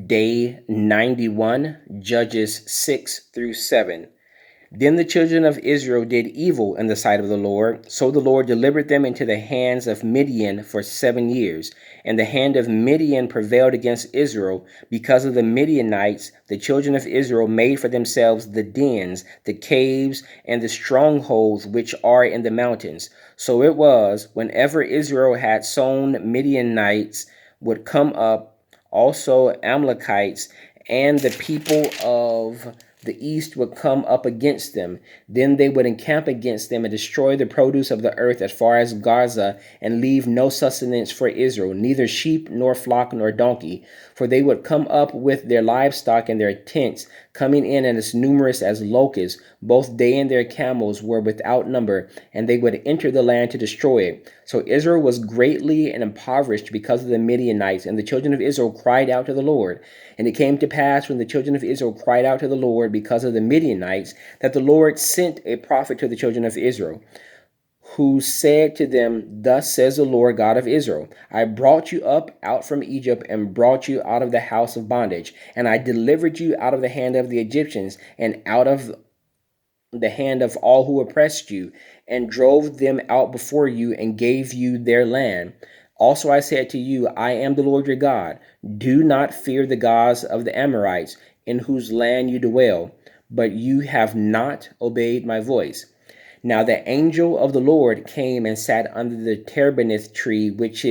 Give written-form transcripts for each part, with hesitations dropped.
Day 91, Judges 6 through 7. Then the children of Israel did evil in the sight of the Lord. So the Lord delivered them into the hands of Midian for 7 years. And the hand of Midian prevailed against Israel. Because of the Midianites, the children of Israel made for themselves the dens, the caves, and the strongholds which are in the mountains. So it was, whenever Israel had sown, Midianites would come up, also Amalekites, and the people of the east would come up against them. Then they would encamp against them and destroy the produce of the earth as far as Gaza, and leave no sustenance for Israel, neither sheep nor flock nor donkey. For they would come up with their livestock and their tents, coming in as numerous as locusts. Both they and their camels were without number, and they would enter the land to destroy it. So Israel was greatly impoverished because of the Midianites, and the children of Israel cried out to the Lord. And it came to pass, when the children of Israel cried out to the Lord because of the Midianites, that the Lord sent a prophet to the children of Israel, who said to them, Thus says the Lord God of Israel, I brought you up out from Egypt, and brought you out of the house of bondage, and I delivered you out of the hand of the Egyptians, and out of the hand of all who oppressed you, and drove them out before you, and gave you their land. Also I said to you, I am the Lord your God. Do not fear the gods of the Amorites, in whose land you dwell, but you have not obeyed my voice. Now the angel of the Lord came and sat under the terebinth tree, which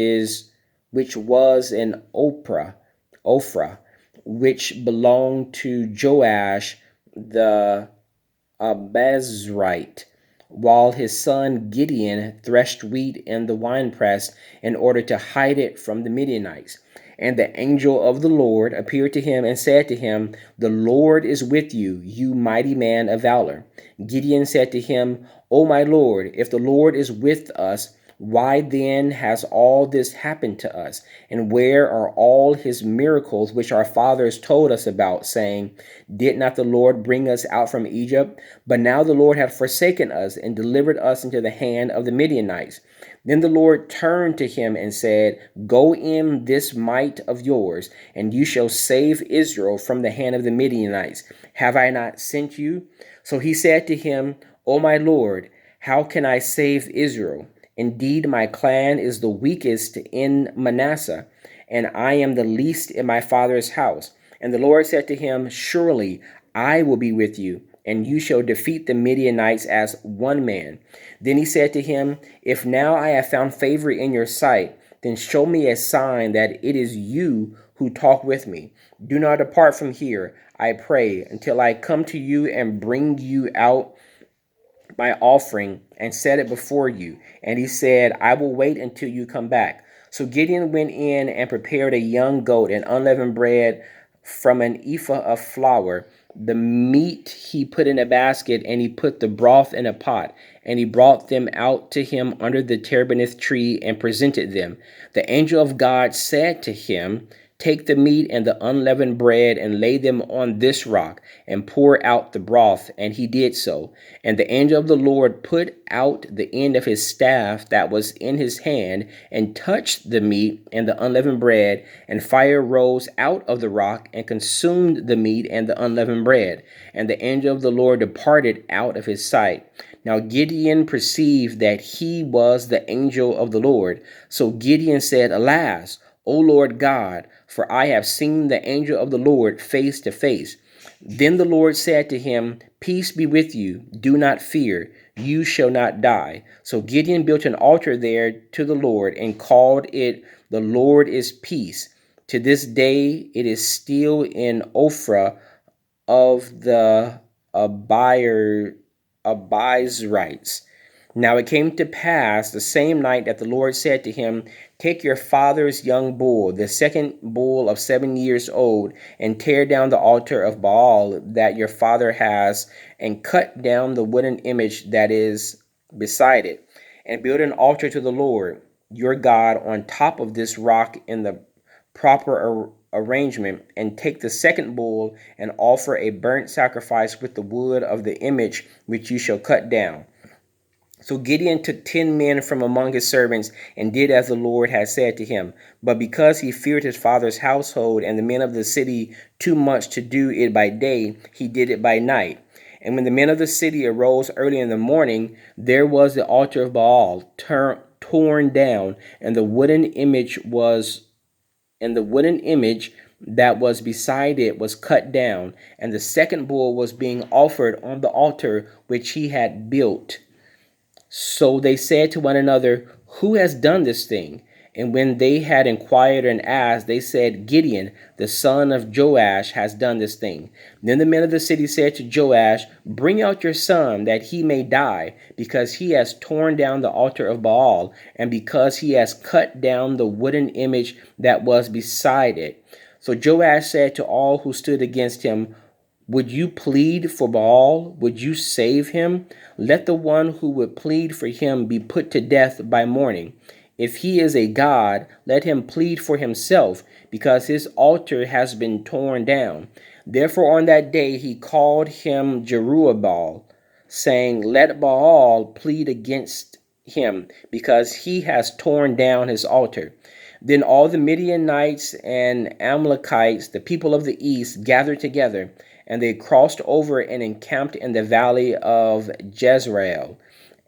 was in Ophrah, which belonged to Joash the Abazrite, while his son Gideon threshed wheat in the winepress in order to hide it from the Midianites. And the angel of the Lord appeared to him and said to him, The Lord is with you, you mighty man of valor. Gideon said to him, O my Lord, if the Lord is with us, why then has all this happened to us? And where are all his miracles which our fathers told us about, saying, Did not the Lord bring us out from Egypt? But now the Lord hath forsaken us, and delivered us into the hand of the Midianites. Then the Lord turned to him and said, Go in this might of yours, and you shall save Israel from the hand of the Midianites. Have I not sent you? So he said to him, O my Lord, how can I save Israel? Indeed, my clan is the weakest in Manasseh, and I am the least in my father's house. And the Lord said to him, Surely I will be with you, and you shall defeat the Midianites as one man. Then he said to him, If now I have found favor in your sight, then show me a sign that it is you who talk with me. Do not depart from here, I pray, until I come to you and bring you out my offering and set it before you. And he said, I will wait until you come back. So Gideon went in and prepared a young goat and unleavened bread from an ephah of flour. The meat he put in a basket, and he put the broth in a pot. And he brought them out to him under the terebinth tree and presented them. The angel of God said to him, Take the meat and the unleavened bread and lay them on this rock, and pour out the broth. And he did so. And the angel of the Lord put out the end of his staff that was in his hand, and touched the meat and the unleavened bread, and fire rose out of the rock and consumed the meat and the unleavened bread. And the angel of the Lord departed out of his sight. Now Gideon perceived that he was the angel of the Lord. So Gideon said, Alas, O Lord God, for I have seen the angel of the Lord face to face. Then the Lord said to him, Peace be with you, do not fear, you shall not die. So Gideon built an altar there to the Lord, and called it, The Lord is Peace. To this day it is still in Ophrah of the Abizrites. Now it came to pass the same night that the Lord said to him, Take your father's young bull, the second bull of 7 years old, and tear down the altar of Baal that your father has, and cut down the wooden image that is beside it, and build an altar to the Lord your God on top of this rock in the proper arrangement. And take the second bull and offer a burnt sacrifice with the wood of the image which you shall cut down. So Gideon took 10 men from among his servants and did as the Lord had said to him. But because he feared his father's household and the men of the city too much to do it by day, he did it by night. And when the men of the city arose early in the morning, there was the altar of Baal torn down, and the wooden image that was beside it was cut down, and the second bull was being offered on the altar which he had built. So they said to one another, "Who has done this thing?" And when they had inquired and asked, they said, "Gideon, the son of Joash, has done this thing." Then the men of the city said to Joash, "Bring out your son, that he may die, because he has torn down the altar of Baal, and because he has cut down the wooden image that was beside it." So Joash said to all who stood against him, "Would you plead for Baal? Would you save him? Let the one who would plead for him be put to death by morning. If he is a god, let him plead for himself, because his altar has been torn down." Therefore on that day he called him Jerubbaal, saying, "Let Baal plead against him, because he has torn down his altar." Then all the Midianites and Amalekites, the people of the east, gathered together, and they crossed over and encamped in the valley of Jezreel.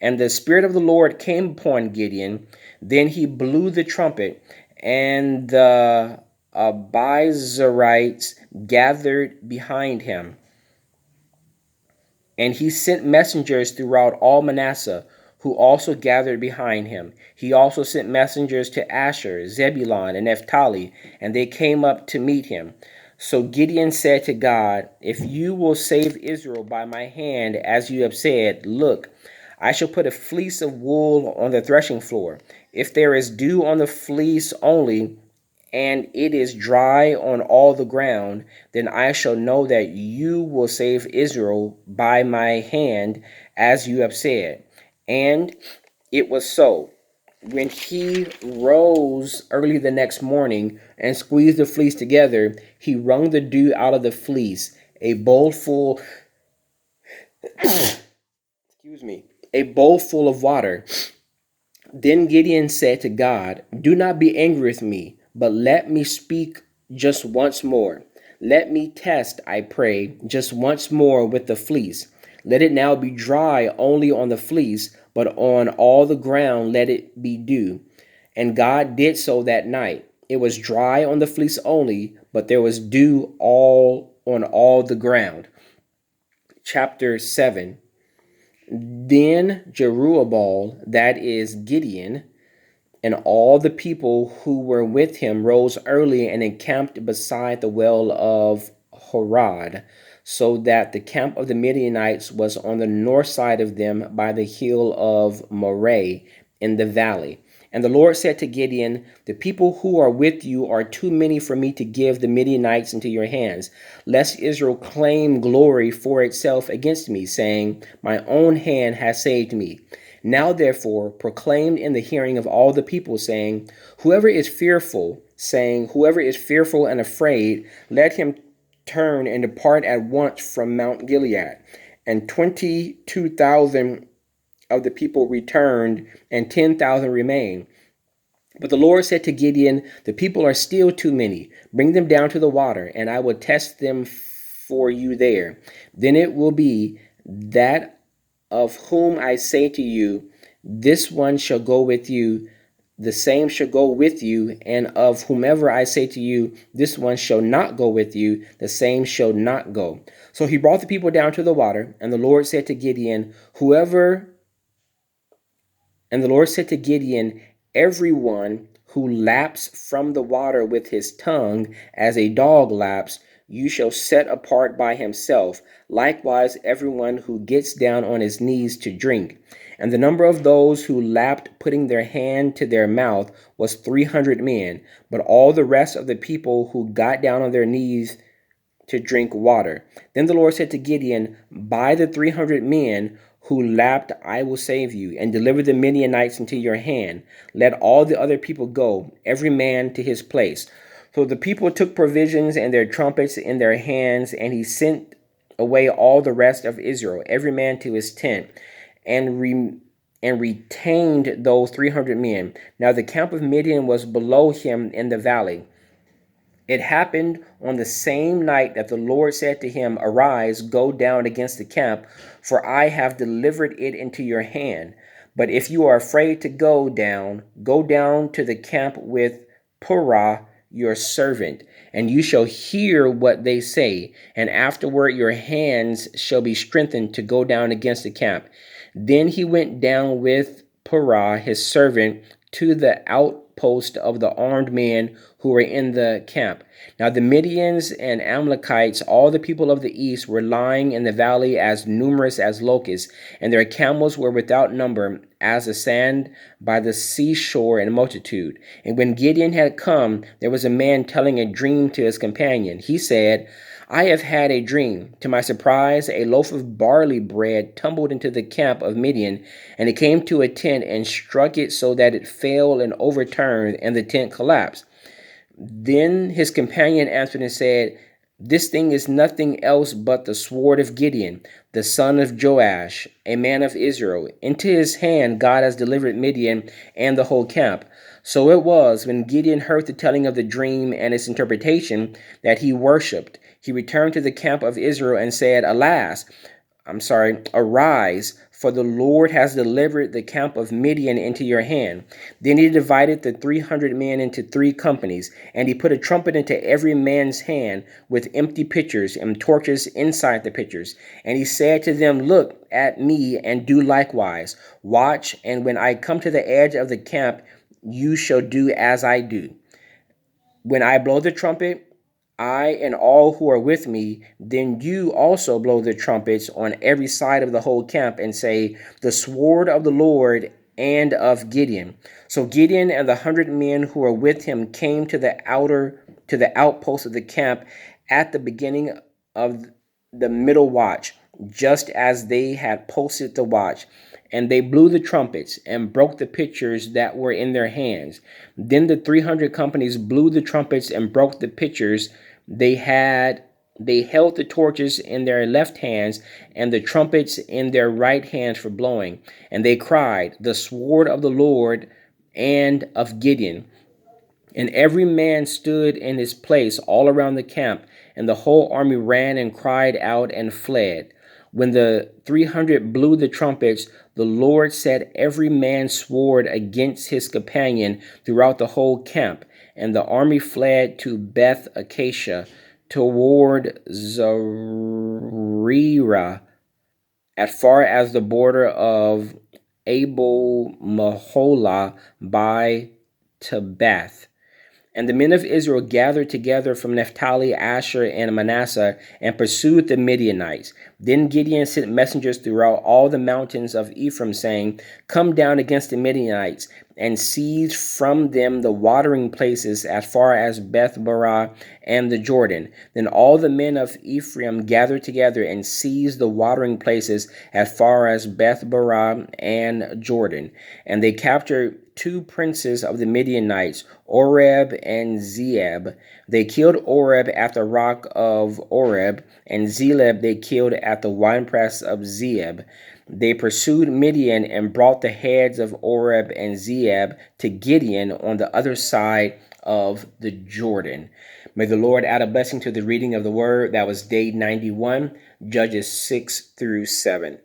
And the Spirit of the Lord came upon Gideon. Then he blew the trumpet, and the Abiezrites gathered behind him. And he sent messengers throughout all Manasseh, who also gathered behind him. He also sent messengers to Asher, Zebulun, and Naphtali, and they came up to meet him. So Gideon said to God, "If you will save Israel by my hand, as you have said, look, I shall put a fleece of wool on the threshing floor. If there is dew on the fleece only, and it is dry on all the ground, then I shall know that you will save Israel by my hand, as you have said." And it was so. When he rose early the next morning and squeezed the fleece together, he wrung the dew out of the fleece, a bowlful, excuse me, a bowl full of water. Then Gideon said to God, "Do not be angry with me, but let me speak just once more. Let me test, I pray, just once more with the fleece. Let it now be dry only on the fleece, but on all the ground let it be dew." And God did so that night. It was dry on the fleece only, but there was dew all on all the ground. Chapter 7. Then Jerubbaal, that is Gideon, and all the people who were with him rose early and encamped beside the well of Horad, so that the camp of the Midianites was on the north side of them by the hill of Moreh in the valley. And the Lord said to Gideon, "The people who are with you are too many for me to give the Midianites into your hands, lest Israel claim glory for itself against me, saying, 'My own hand has saved me.' Now therefore proclaim in the hearing of all the people, saying, whoever is fearful and afraid, let him turn and depart at once from Mount Gilead." And 22,000 of the people returned, and 10,000 remained. But the Lord said to Gideon, "The people are still too many. Bring them down to the water, and I will test them for you there. Then it will be that of whom I say to you, this one shall go with you, the same shall go with you, and of whomever I say to you, this one shall not go with you, the same shall not go." So he brought the people down to the water, and the Lord said to Gideon, "Everyone who laps from the water with his tongue, as a dog laps, you shall set apart by himself. Likewise, everyone who gets down on his knees to drink." And the number of those who lapped, putting their hand to their mouth, was 300 men. But all the rest of the people who got down on their knees to drink water. Then the Lord said to Gideon, "By the 300 men who lapped, I will save you, and deliver the Midianites into your hand. Let all the other people go, every man to his place." So the people took provisions and their trumpets in their hands, and he sent away all the rest of Israel, every man to his tent. And and retained those 300 men. Now the camp of Midian was below him in the valley. It happened on the same night that the Lord said to him, Arise, go down against the camp, for I have delivered it into your hand. But if you are afraid to go down to the camp with Purah, your servant, and you shall hear what they say, and afterward your hands shall be strengthened to go down against the camp. Then he went down with Purah, his servant, to the outpost of the armed men who were in the camp. Now the Midians and Amalekites, all the people of the east, were lying in the valley as numerous as locusts, and their camels were without number, as the sand by the seashore in multitude. And when Gideon had come, there was a man telling a dream to his companion. He said, I have had a dream. To my surprise, a loaf of barley bread tumbled into the camp of Midian, and it came to a tent and struck it so that it fell and overturned, and the tent collapsed. Then his companion answered and said, This thing is nothing else but the sword of Gideon, the son of Joash, a man of Israel. Into his hand God has delivered Midian and the whole camp. So it was, when Gideon heard the telling of the dream and its interpretation, that he worshipped. He returned to the camp of Israel and said, Arise, for the Lord has delivered the camp of Midian into your hand. Then he divided the 300 men into 3 companies, and he put a trumpet into every man's hand with empty pitchers and torches inside the pitchers. And he said to them, Look at me and do likewise. Watch, and when I come to the edge of the camp, you shall do as I do. When I blow the trumpet, I and all who are with me, then you also blow the trumpets on every side of the whole camp and say, The sword of the Lord and of Gideon. So Gideon and the 100 men who were with him came to the outpost of the camp at the beginning of the middle watch, just as they had posted the watch. And they blew the trumpets and broke the pitchers that were in their hands. Then the 300 companies blew the trumpets and broke the pitchers. They held the torches in their left hands and the trumpets in their right hands for blowing. And they cried, The sword of the Lord and of Gideon. And every man stood in his place all around the camp, and the whole army ran and cried out and fled. When the 300 blew the trumpets, the Lord set every man's sword against his companion throughout the whole camp, and the army fled to Beth Acacia toward Zarerah, as far as the border of Abel Maholah by Tabbath. And the men of Israel gathered together from Naphtali, Asher, and Manasseh, and pursued the Midianites. Then Gideon sent messengers throughout all the mountains of Ephraim, saying, Come down against the Midianites, and seize from them the watering places as far as Beth Barah and the Jordan. Then all the men of Ephraim gathered together and seized the watering places as far as Beth Barah and Jordan. And they captured 2 princes of the Midianites, Oreb and Zeeb. They killed Oreb at the rock of Oreb, and Zeleb they killed at the winepress of Zeeb. They pursued Midian and brought the heads of Oreb and Zeeb to Gideon on the other side of the Jordan. May the Lord add a blessing to the reading of the word. That was day 91, Judges 6 through 7.